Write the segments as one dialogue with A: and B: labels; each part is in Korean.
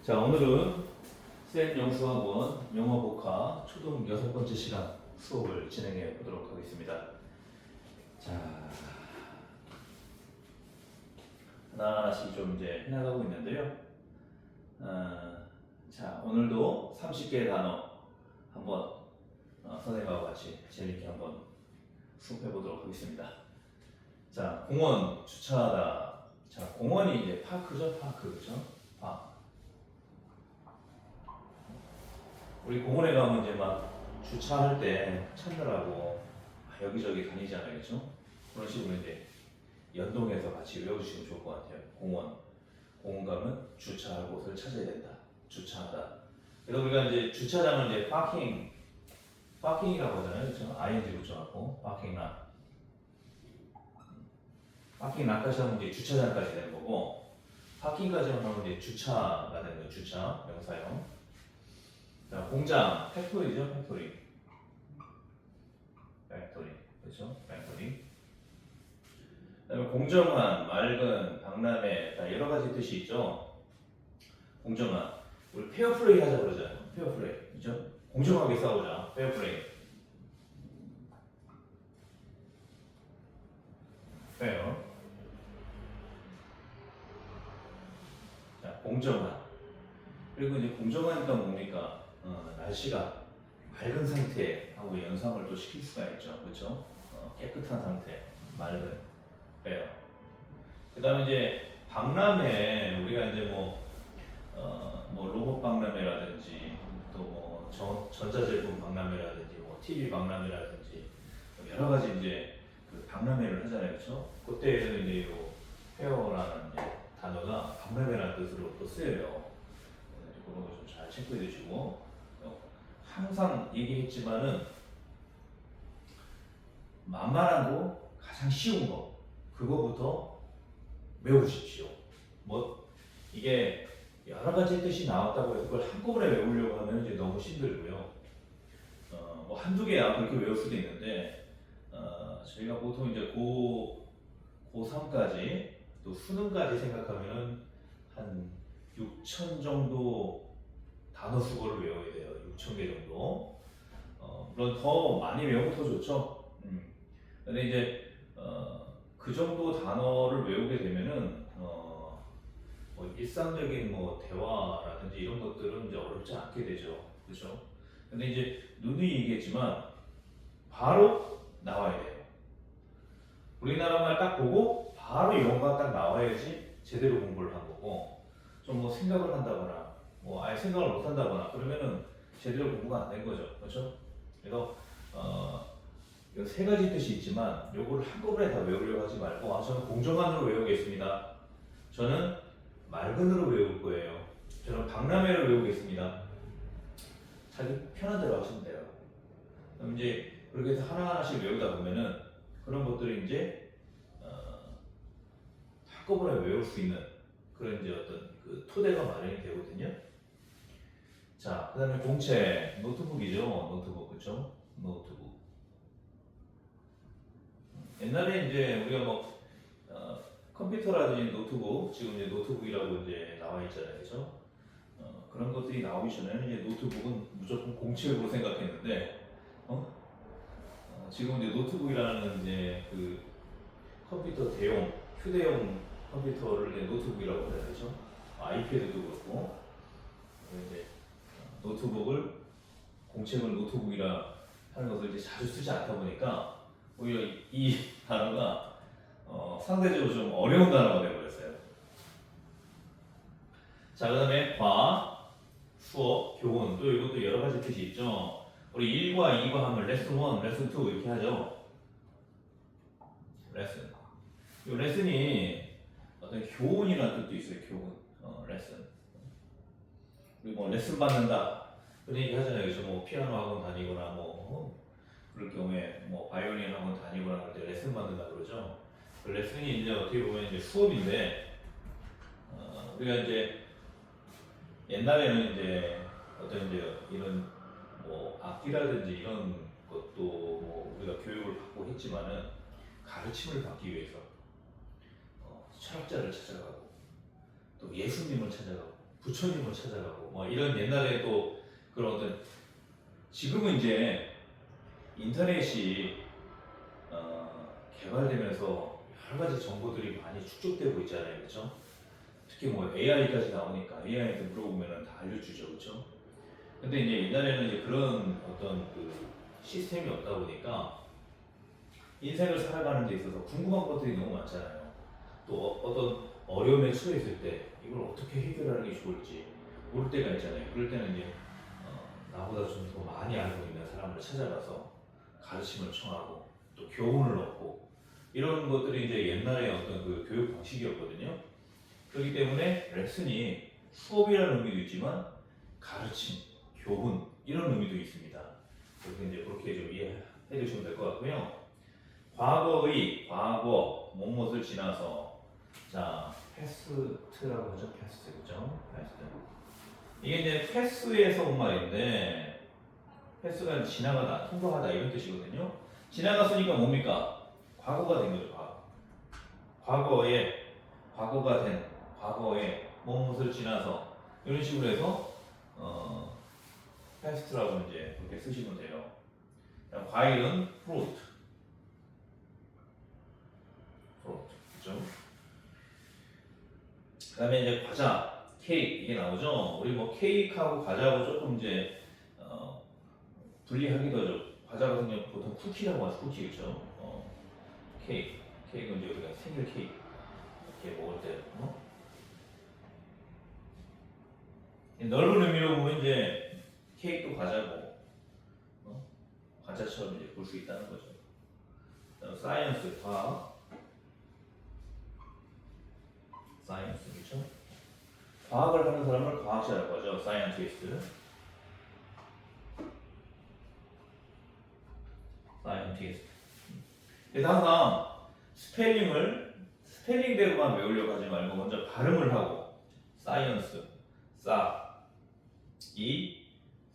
A: 자, 오늘은 센 영수학원 영어 복화 초등 6번째 시간 수업을 진행해 보도록 하겠습니다. 자, 하나하나씩 좀 이제 해나가고 있는데요. 자, 오늘도 30개의 단어 한번 선생님하고 같이 재밌게 한번 수업해 보도록 하겠습니다. 자, 공원 주차하다. 자, 공원이 이제 파크죠, 파크, 그죠? 파크. 우리 공원에 가면 이제 막 주차할 때 찾느라고 여기저기 다니잖아요, 그렇죠? 그런 식으로 이제 연동해서 같이 외워주시면 좋을 것 같아요. 공원 가면 주차할 곳을 찾아야 된다. 주차하다. 그래서 우리가 이제 주차장을 이제 파킹이라고 하잖아요, 그렇죠? ing 붙여갖고 파킹락. 파킹락까지 하면 이제 주차장까지 되는 거고, 파킹까지 하면 이제 주차가 되는 거예요. 주차 명사형. 자, 공장, 팩토리죠, 팩토리. 그렇죠? 팩토리. 그다음에 공정한, 맑은, 박람회, 다 여러 가지 뜻이 있죠. 공정한. 우리 페어플레이 하자 그러잖아요. 페어플레이, 그렇죠? 공정하게 싸우자. 페어플레이. 페어. 자, 공정한. 그리고 이제 공정하니까 뭡니까? 날씨가 맑은 상태 하고 연상을 또 시킬 수가 있죠. 그렇죠? 깨끗한 상태, 맑은, 빼요. 그 다음에 이제 박람회, 우리가 이제 뭐 로봇 박람회라든지 또 뭐 전자제품 박람회라든지 뭐 TV 박람회라든지 뭐 여러 가지 이제 그 박람회를 하잖아요. 그렇죠? 그때에는 이제 요 페어라는 이제 단어가 박람회라는 뜻으로 또 쓰여요. 그런 거 좀 잘 체크해 두시고, 항상 얘기했지만은 만만하고 가장 쉬운 거 그거부터 외우십시오. 뭐 이게 여러 가지 뜻이 나왔다고 해서 그걸 한꺼번에 외우려고 하면 이제 너무 힘들고요. 뭐 한두 개야 그렇게 외울 수도 있는데, 저희가 보통 이제 고3까지 또 수능까지 생각하면 한 6천 정도 단어 수거를 외워야 돼요. 6천 개 정도. 물론 더 많이 외우면 더 좋죠. 근데 이제 그 정도 단어를 외우게 되면은 뭐 일상적인 뭐 대화라든지 이런 것들은 이제 어렵지 않게 되죠. 그렇죠? 근데 이제 누누이 얘기했지만 바로 나와야 돼요. 우리나라 말 딱 보고 바로 영어가 딱 나와야지 제대로 공부를 한 거고, 좀 뭐 생각을 한다거나 뭐 아예 생각을 못 한다거나 그러면은 제대로 공부가 안 된 거죠. 그렇죠? 그래서 이세 가지 뜻이 있지만 요거를 한꺼번에 다 외우려고 하지 말고, 저는 공정한으로 외우겠습니다. 저는 맑은으로 외울 거예요. 저는 박람회를 외우겠습니다. 자기 편한 대로 하시면 돼요. 그럼 이제 그렇게 해서 하나하나씩 외우다 보면은 그런 것들이 이제 한꺼번에 외울 수 있는 그런 이제 어떤 그 토대가 마련이 되거든요. 자, 그 다음에 공책, 노트북이죠. 노트북, 그쵸? 노트북. 옛날에 이제 우리가 뭐, 컴퓨터라든지 노트북, 지금 이제 노트북이라고 이제 나와 있잖아요. 그죠? 그런 것들이 나오기 전에는 이제 노트북은 무조건 공책으로 생각했는데, 지금 이제 노트북이라는 이제 그 컴퓨터 대용, 휴대용 컴퓨터를 이제 노트북이라고 해야 되죠. 아이패드도 그렇고, 이제 노트북을 공책을 노트북이라 하는 것을 이제 자주 쓰지 않다 보니까 오히려 이 단어가 상대적으로 좀 어려운 단어가 되어버렸어요. 자, 그 다음에 과, 수업, 교훈, 또 이것도 여러 가지 뜻이 있죠. 우리 1과 2과 하면 레슨 1, 레슨 2 이렇게 하죠. 레슨. 이 레슨이 어떤 교훈이라는 뜻도 있어요. 교훈, 레슨. 그리고 뭐 레슨 받는다 그런 얘기 하잖아요. 그래서 뭐 피아노 학원 다니거나 그럴 경우에 뭐 바이올린 학원 다니거나 할 때 레슨 받는다 그러죠. 그 레슨이 이제 어떻게 보면 이제 수업인데, 우리가 이제 옛날에는 이제 어떤 이제 이런 뭐 악기라든지 이런 것도 뭐 우리가 교육을 받고 했지만은 가르침을 받기 위해서 철학자를 찾아가고 또 예수님을 찾아가고 부처님을 찾아가고 뭐 이런 옛날에 또 그런 어떤 지금은 이제 인터넷이 개발되면서 여러 가지 정보들이 많이 축적되고 있잖아요, 그렇죠? 특히 뭐 AI까지 나오니까 AI한테 물어보면은 다 알려주죠, 그렇죠? 근데 이제 옛날에는 이제 그런 어떤 그 시스템이 없다 보니까 인생을 살아가는 데 있어서 궁금한 것들이 너무 많잖아요. 또 어떤 어려움에 처했을 때 이걸 어떻게 해결하는 게 좋을지 모를 때가 있잖아요. 그럴 때는 이제 나보다 좀 더 많이 알고 있는 사람을 찾아가서 가르침을 청하고 또 교훈을 얻고 이런 것들이 이제 옛날의 어떤 그 교육 방식이었거든요. 그렇기 때문에 레슨이 수업이라는 의미도 있지만 가르침, 교훈 이런 의미도 있습니다. 그래서 이제 그렇게 좀 이해해 주시면 될 것 같고요. 과거 무엇을 지나서 자 패스트라고 하죠. 패스트 그죠? 패스트 이게 이제 패스에서 온 말인데 패스가 지나가다, 통과하다 이런 뜻이거든요. 지나갔으니까 뭡니까? 과거가 된 거죠. 과거가 된 과거에 무엇을 지나서 이런 식으로 해서 패스트라고 이제 그렇게 쓰시면 돼요. 과일은 fruit, 그죠? 그다음에 이제 과자, 케이크 이게 나오죠. 우리 뭐 케이크하고 과자하고 조금 이제 분리하기도 하죠. 과자 같은 경우 보통 쿠키라고 하죠. 쿠키 그죠? 케이크는 이제 우리가 생일 케이크 이렇게 먹을 때 넓은 의미로 보면 이제 케이크도 과자고 과자처럼 이제 볼 수 있다는 거죠. 사이언스 과학, 사이언스 그렇죠? 과학을 하는 사람을 과학자라고 하죠. 사이언티스트. 그래서 항상 스펠링대로만 외우려고 하지 말고 먼저 발음을 하고 사이언스,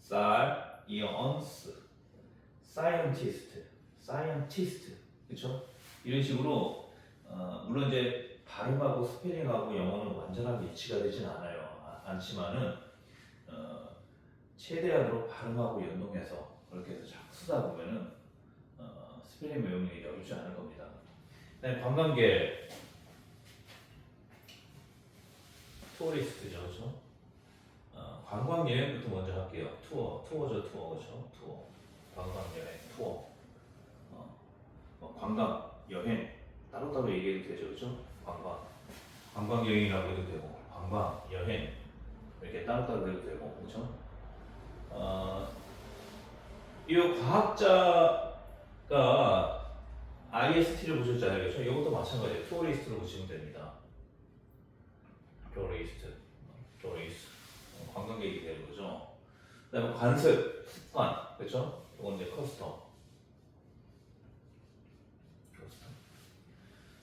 A: 사이언스, 사이언티스트, 그렇죠? 이런 식으로 물론 이제 발음하고 스펠링하고 영어는 완전하게 일치가 되진 않지만은 최대한으로 발음하고 연동해서 그렇게 해서 자꾸 쓰다 보면은 스펠링 외우는 게 어렵지 않을 겁니다. 그다음에 관광객, 투어리스트죠, 그렇죠? 관광 여행부터 먼저 할게요. 투어죠, 그렇죠? 관광 여행, 관광 여행 따로따로 얘기해도 되죠, 그렇죠? 관광 여행이라고 해도 되고, 관광 여행 이렇게 따로따로 해도 되고, 그렇죠? 이 과학자가 IST를 보셨잖아요, 그렇죠? 이것도 마찬가지예요. 투어리스트로 보시면 됩니다. 투어리스트, 관광객이 되는 거죠. 그다음에 관습, 습관, 그렇죠? 이건 이제 커스텀.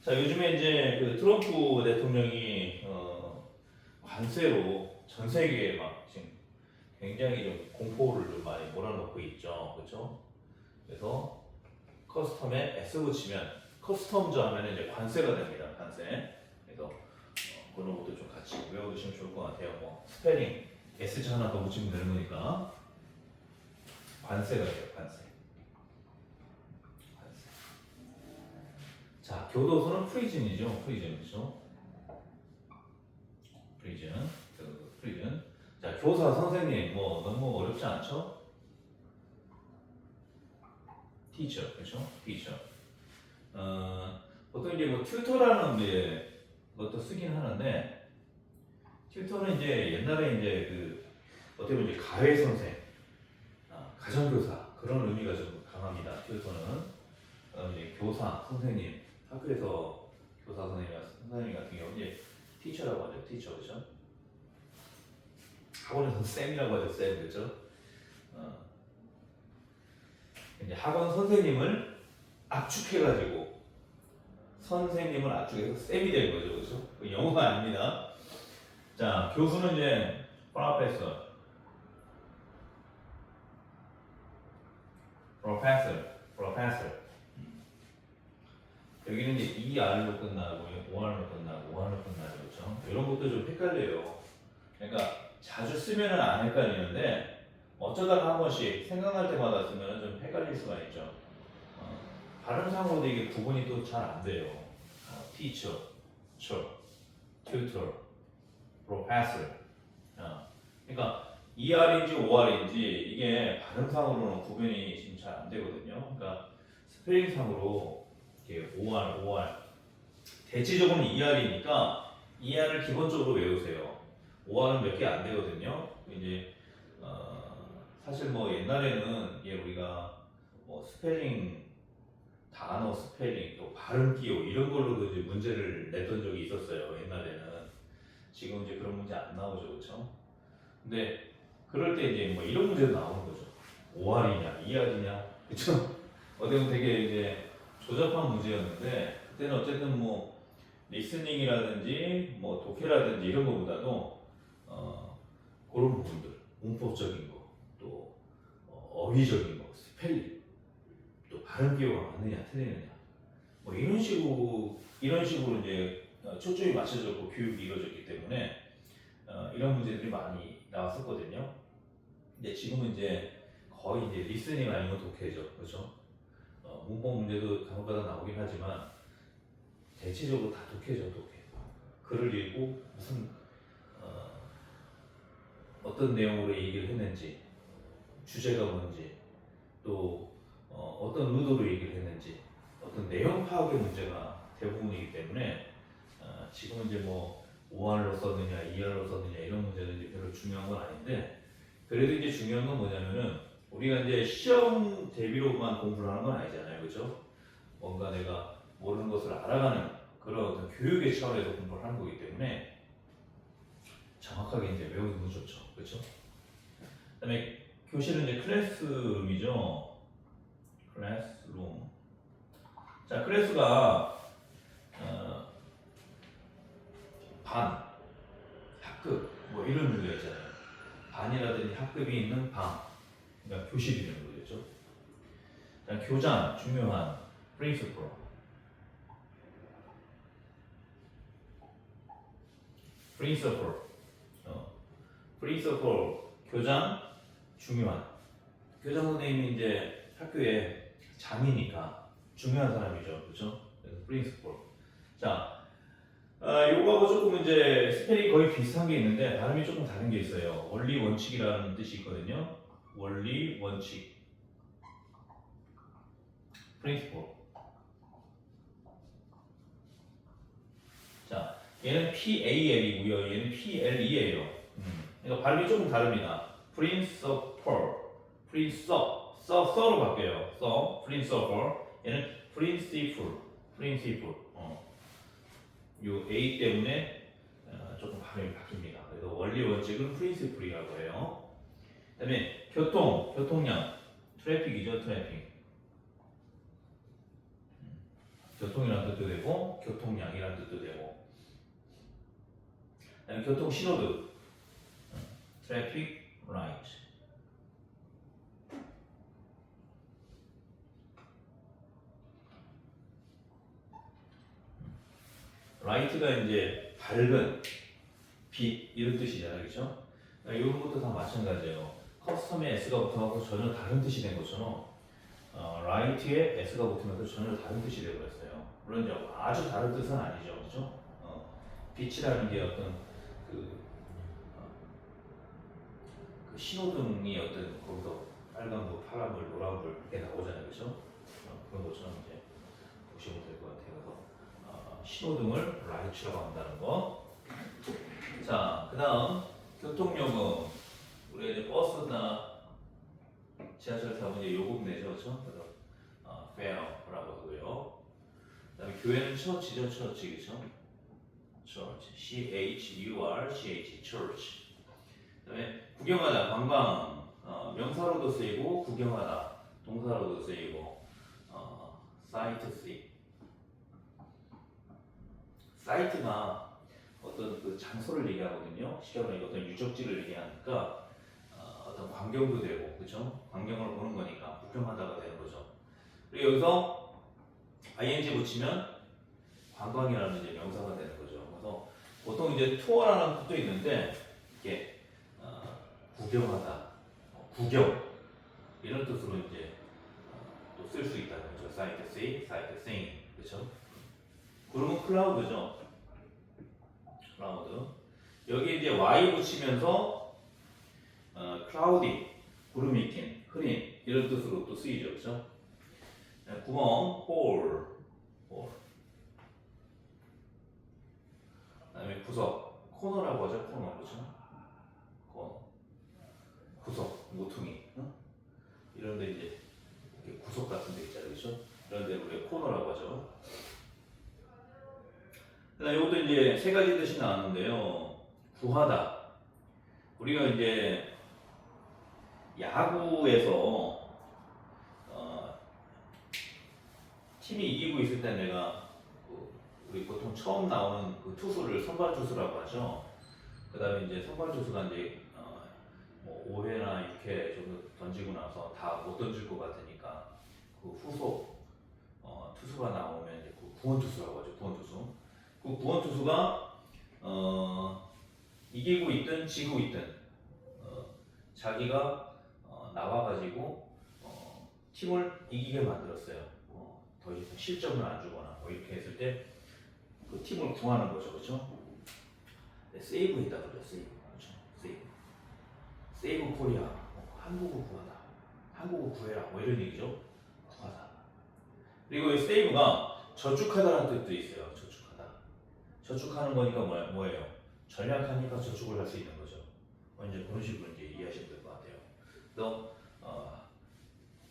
A: 자, 요즘에 이제 그 트럼프 대통령이 관세로 전 세계에 막 지금 굉장히 좀 공포를 좀 많이 몰아넣고 있죠, 그렇죠? 그래서 커스텀에 S 붙이면 커스텀즈 하면 이제 관세가 됩니다, 관세. 그래서 그런 것도 좀 같이 외워두시면 좋을 것 같아요. 뭐 스펠링 S 하나 더 붙이면 되는 거니까 관세가 돼요, 관세. 자, 교도소는 프리즌이죠, 그렇죠? 프리즌. 자, 교사 선생님 뭐 너무 어렵지 않죠? 티처, 그렇죠? 티처. 보통 이제 뭐 튜터라는 이제 것도 쓰긴 하는데 튜터는 이제 옛날에 이제 그 어떻게 보면 이제 가외 선생, 가정교사 그런 의미가 좀 강합니다. 튜터는 이제 교사 선생님 학교에서 교사 선생님 같은 경우 이제 티처라고 하죠. 티처 그렇죠? 학원에서 쌤이라고 하죠. 쌤 그렇죠? 이제 학원 선생님을 압축해가지고 선생님을 압축해서 쌤이 된 거죠, 그렇죠? 그 영어가 아닙니다. 자, 교수는 이제 professor. 여기는 이제 ER로 끝나고 OR로 끝나고 그렇죠? 이런 것도 좀 헷갈려요. 그러니까 자주 쓰면은 안 헷갈리는데 어쩌다가 한 번씩 생각날 때마다 쓰면은 좀 헷갈릴 수가 있죠. 발음상으로도 이게 구분이 또 잘 안 돼요. teacher, tutor, professor. 그러니까 ER인지 OR인지 이게 발음상으로는 구분이 지금 잘 안 되거든요. 그러니까 스펠링상으로 이렇게 OR 대체적으로는 ER이니까 ER을 기본적으로 외우세요. OR은 몇 개 안 되거든요. 이제 사실 뭐 옛날에는 이게 우리가 뭐 스펠링 단어 스펠링 또 발음 기호 이런 걸로 그 이제 문제를 냈던 적이 있었어요. 옛날에는. 지금 이제 그런 문제 안 나오죠, 그렇죠? 근데 그럴 때 이제 뭐 이런 문제도 나오는 거죠. OR이냐, ER이냐, 그렇죠? 어떻게 보면 되게 이제 조잡한 문제였는데 그때는 어쨌든 뭐 리스닝이라든지 뭐 독해라든지 이런 거보다도 그런 부분들, 문법적인 거, 또 어휘적인 거, 스펠링, 또 발음 기호가 맞느냐 틀리느냐, 뭐 이런 식으로 이제 초점이 맞춰졌고 교육이 이루어졌기 때문에 이런 문제들이 많이 나왔었거든요. 근데 지금은 이제 거의 이제 리스닝 아니면 독해죠, 그렇죠? 문법 문제도 간혹가다 나오긴 하지만 대체적으로 다 독해죠, 독해. 글을 읽고 무슨 어떤 내용으로 얘기를 했는지, 주제가 뭔지, 또 어떤 의도로 얘기를 했는지, 어떤 내용 파악의 문제가 대부분이기 때문에 지금 이제 뭐 OR로 썼느냐, ER로 썼느냐 이런 문제는 이제 별로 중요한 건 아닌데 그래도 이제 중요한 건 뭐냐면은 우리가 이제 시험 대비로만 공부를 하는 건 아니잖아요, 그렇죠? 뭔가 내가 모르는 것을 알아가는 그런 어떤 교육의 차원에서 공부를 하는 거기 때문에 정확하게 이제 외우는 건 좋죠, 그렇죠? 그다음에 교실은 이제 클래스룸이죠. 클래스룸. 자, 클래스가 반, 학급 뭐 이런 의미가 있잖아요. 반이라든지 학급이 있는 방, 그러니까 교실이라는 거겠죠. 교장 중요한 principal, principal, principal 교장 중요한 교장 선생님이 이제 학교의 장이니까 중요한 사람이죠, 그렇죠? 그래서 principal. 자. 요거하고 조금 이제 스펠이 거의 비슷한 게 있는데 발음이 조금 다른 게 있어요. 원리 원칙이라는 뜻이 있거든요. 원리 원칙, principle. 자, 얘는 PAL이고요. 얘는 PLE예요. 그러니까 발음이 조금 다릅니다. principal, 서로 바뀌어요. principal. 얘는 principal. 요 A 때문에 조금 발음이 바뀝니다. 그래서 원리 원칙은 프린시플이라고 해요. 그다음에 교통량, 트래픽이죠, 트래픽. 교통이라는 뜻도 되고 교통량이라는 뜻도 되고. 그다음에 교통 신호등, 트래픽 라이트. 라이트가 이제 밝은 빛 이런 뜻이잖아요, 그렇죠? 이런 것도 다 마찬가지예요. 커스텀에 S가 붙어서 전혀 다른 뜻이 된 것처럼 라이트에 S가 붙으면서 전혀 다른 뜻이 되어버렸어요. 물론 이제 아주 다른 뜻은 아니죠, 그렇죠? 빛이라는 게 어떤 그, 그 신호등이 어떤 거기서 빨간불, 파란불, 노란불 이렇게 나오잖아요, 그렇죠? 그런 것처럼 이제 보시면 될 것 같아요. 신호등을 라이트라고 한다는 거. 자, 그 다음 교통요금. 우리가 이제 버스나 지하철 타면 이제 요금 내죠, 그렇죠? 그래서 fare라고 하고요. 그다음에 교회는 처치죠, 처치, 그렇죠? church, church, church. 그다음에 구경하다, 관광. 명사로도 쓰이고 구경하다, 동사로도 쓰이고 sightseeing. 사이트가 어떤 그 장소를 얘기하거든요. 실제로는 어떤 유적지를 얘기하니까 어떤 광경도 되고, 그렇죠? 광경을 보는 거니까 구경하다가 되는 거죠. 그리고 여기서 ing 붙이면 관광이라는 이제 명사가 되는 거죠. 그래서 보통 이제 투어라는 뜻도 있는데 이렇게 구경하다, 구경 이런 뜻으로 이제 또 쓸 수 있다는 거죠. sight see, sight seeing, 그렇죠? 그러면 클라우드죠. 클라우드. 여기 이제 y 붙이면서 cloudy, 구름이 낀, 흐린 이런 뜻으로 또 쓰이죠, 그렇죠? 구멍, hole, hole. 그다음에 구석, 코너라고 하죠, 코너, 그렇죠? 코너, 구석, 모퉁이, 이런데 이제 이렇게 구석 같은 데 있잖아요, 그렇죠? 이런 데 우리가 코너라고 하죠. 그다음 이것도 이제 세 가지 뜻이 나왔는데요. 구하다. 우리가 이제 야구에서 팀이 이기고 있을 때 내가 우리 보통 처음 나오는 그 투수를 선발 투수라고 하죠. 그다음에 이제 선발 투수가 이제 뭐 5회나 6회 정도 던지고 나서 다 못 던질 것 같으니까 그 후속 투수가 나오면 이제 그 구원 투수라고 하죠. 구원 투수. 그 구원 투수가 이기고 있든 지고 있든 자기가 나와가지고 팀을 이기게 만들었어요. 더 이상 실점을 안 주거나 뭐 이렇게 했을 때 그 팀을 구하는 거죠, 그렇죠? 네, 세이브 했다 그러죠, 세이브, 그렇죠? 세이브, 세이브 코리아, 한국을 구하다, 한국을 구해라, 뭐 이런 얘기죠. 구하다. 그리고 이 세이브가 저축하다라는 뜻도 있어요. 저축하다. 저축하는 거니까 뭐예요? 전략하니까 저축을 할 수 있는 거죠. 이제 그런 식으로 이제 이해하시면 될 것 같아요. 또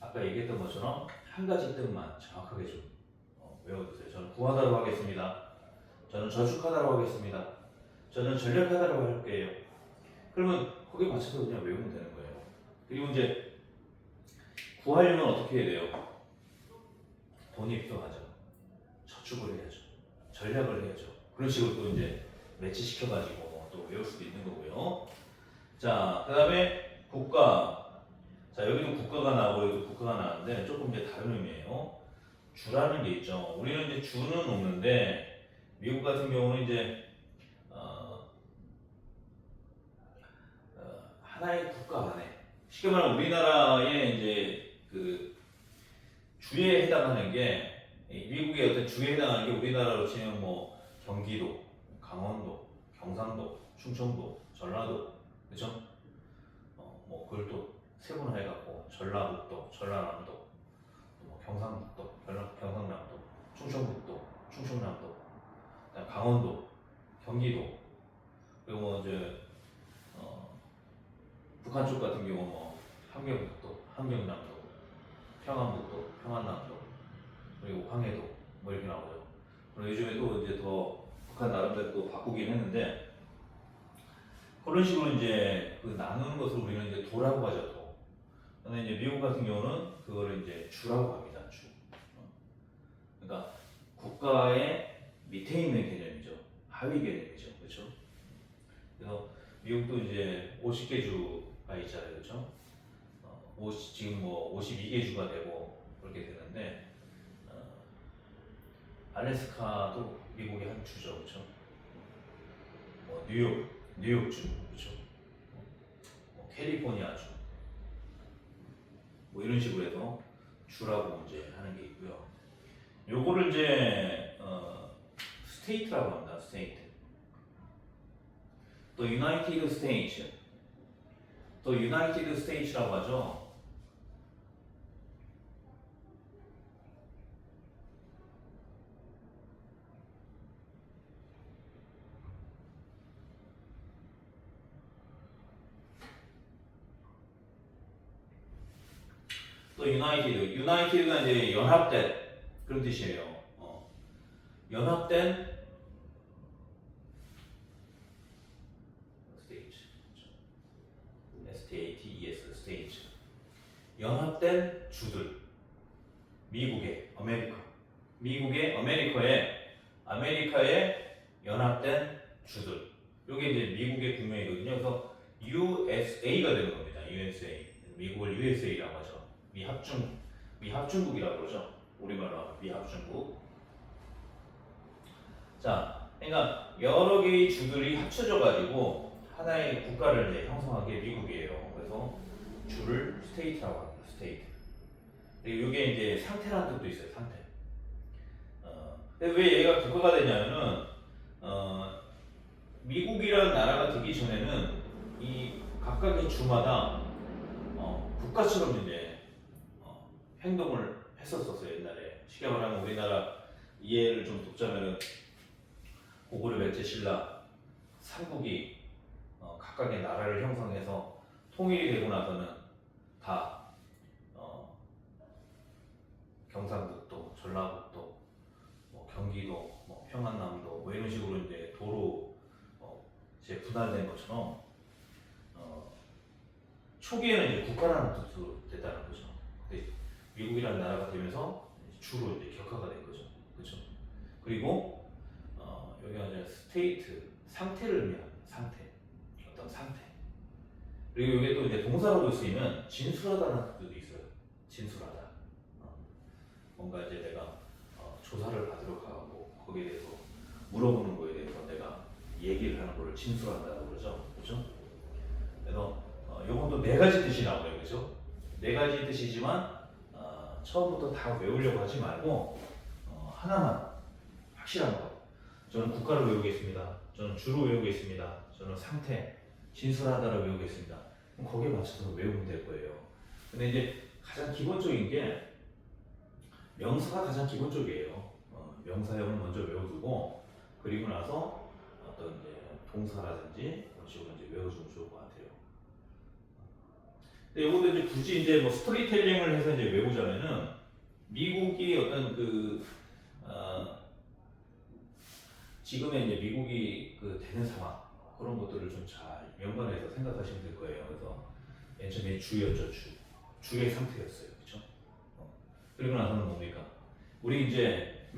A: 아까 얘기했던 것처럼 한 가지 뜻만 정확하게 좀 외워두세요. 저는 구하다로 하겠습니다. 저는 저축하다로 하겠습니다. 저는 전략하다로 할게요. 그러면 거기에 맞춰서 그냥 외우면 되는 거예요. 그리고 이제 구하려면 어떻게 해야 돼요? 돈이 필요하죠. 저축을 해야죠. 전략을 해야죠. 그런 식으로 또 이제 매치시켜가지고 또 외울 수도 있는 거고요. 자, 그 다음에 국가. 자, 여기도 국가가 나오고 여기도 국가가 나왔는데 조금 이제 다른 의미예요. 주라는 게 있죠. 우리는 이제 주는 없는데 미국 같은 경우는 이제 하나의 국가 안에 쉽게 말하면 우리나라의 이제 그 주에 해당하는 게 미국의 어떤 주에 해당하는 게 우리나라로 치면 뭐 경기도, 강원도, 경상도, 충청도, 전라도, 그렇죠? 뭐 그걸 또 세분화해갖고 전라북도, 전라남도, 뭐 경상북도, 경상남도, 충청북도, 충청남도, 강원도, 경기도, 그리고 뭐 이제 북한 쪽 같은 경우 뭐 함경북도, 함경남도, 평안북도, 평안남도, 그리고 황해도 뭐 이렇게 나오죠. 그리고 요즘에 또 이제 더 북한 나름대로 또 바꾸긴 했는데 그런 식으로 이제 그 나누는 것을 우리는 이제 도라고 하죠. 도. 근데 이제 미국 같은 경우는 그거를 이제 주라고 합니다. 주. 그러니까 국가의 밑에 있는 개념이죠. 하위 개념이죠. 그렇죠? 그래서 미국도 이제 50개 주가 있잖아요. 그렇죠? 지금 뭐 52개 주가 되고 그렇게 되는데 알래스카도 미국의 한 주죠. 그렇죠? 뉴욕주, 그렇죠? 캘리포니아주, 뭐 이런 식으로 해서 주라고 이제 하는 게 있고요. 요거를 이제 스테이트라고 합니다. 스테이트. 또 유나이티드 스테이츠, 또 유나이티드 스테이츠라고 하죠. 또 유나이티드가 이제 연합된 그런 뜻이에요. 연합된 스테이트, STATES 스테이트, 연합된 주들, 미국의 아메리카의 연합된 주들. 이게 이제 미국의 국명이거든요. 그래서 USA가 되는 겁니다. USA, 미국을 USA라고 하죠. 미합중국이라고 그러죠. 우리말로 하면 미합중국. 자, 그러니까 여러 개의 주들이 합쳐져 가지고 하나의 국가를 이제 형성한 게 미국이에요. 그래서 주를 스테이트라고 합니다. 스테이트. 그리고 이게 이제 상태라는 뜻도 있어요. 상태. 근데 왜 얘가 국가가 되냐면은 미국이라는 나라가 되기 전에는 이 각각의 주마다 국가처럼 이제 행동을 했었었어요. 옛날에 쉽게 말하면 우리나라 이해를 좀 돕자면은 고구려 백제 신라 삼국이 각각의 나라를 형성해서 통일이 되고 나서는 다 경상북도, 전라북도, 뭐 경기도, 뭐 평안남도 뭐 이런 식으로 이제 도로 이제 분할된 것처럼 초기에는 이제 국가라는 뜻으로 됐다는 거죠. 근데 미국이라는 나라가 되면서 주로 이제 격화가 된 거죠. 그렇죠? 그리고 여기가 이제 스테이트 상태를 의미합니다. 상태, 어떤 상태. 그리고 이게 또 이제 동사로도 쓰이면 진술하다는 뜻도 있어요. 진술하다. 뭔가 이제 내가 조사를 받으러 가고 거기에 대해서 물어보는 거에 대해서 내가 얘기를 하는 거를 진술한다고 그러죠. 그렇죠? 그래서 요건 또 네 가지 뜻이 나와요. 그렇죠? 네 가지 뜻이지만 처음부터 다 외우려고 하지 말고 하나만 확실한 거. 저는 국가를 외우겠습니다. 저는 주로 외우겠습니다. 저는 상태, 진술하다를 외우겠습니다. 그럼 거기에 맞춰서 외우면 될 거예요. 근데 이제 가장 기본적인 게 명사가 가장 기본적이에요. 명사형을 먼저 외워두고 그리고 나서 어떤 이제 동사라든지 그런 식으로 이제 외워주면 좋을 것 같아요. 근데 이것도 이제 굳이 이제 뭐 스토리텔링을 해서 이제 외우자면은 미국이 어떤 지금의 이제 미국이 되는 상황 그런 것들을 좀 잘 연관해서 생각하시면 될 거예요. 그래서 맨 처음에 주였죠, 주의 상태였어요, 그렇죠? 그리고 나서는 뭡니까? 우리 이제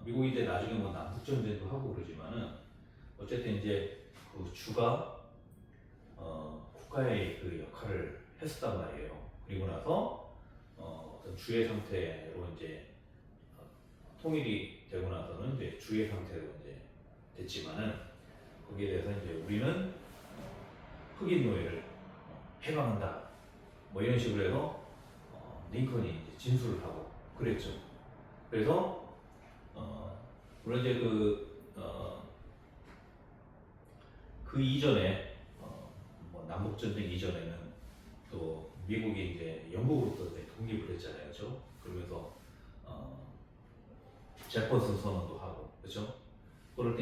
A: 미국이 이제 나중에 뭐 남북 전쟁도 하고 그러지만은 어쨌든 이제 그 주가 국가의 그 역할을 했었단 말이에요. 그리고 나서 어떤 주의 상태로 이제 통일이 되고 나서는 이제 주의 상태로 이제 됐지만은 거기에 대해서 이제 우리는 흑인 노예를 해방한다. 뭐 이런 식으로 해서 링컨이 이제 진술을 하고 그랬죠. 그래서 물론 이제 그 이전에 뭐 남북 전쟁 이전에는 또 미국이 이제 영국으로부터 독립을 했잖아요, 그렇죠? 그러면서 제퍼슨 선언도 하고, 그렇죠?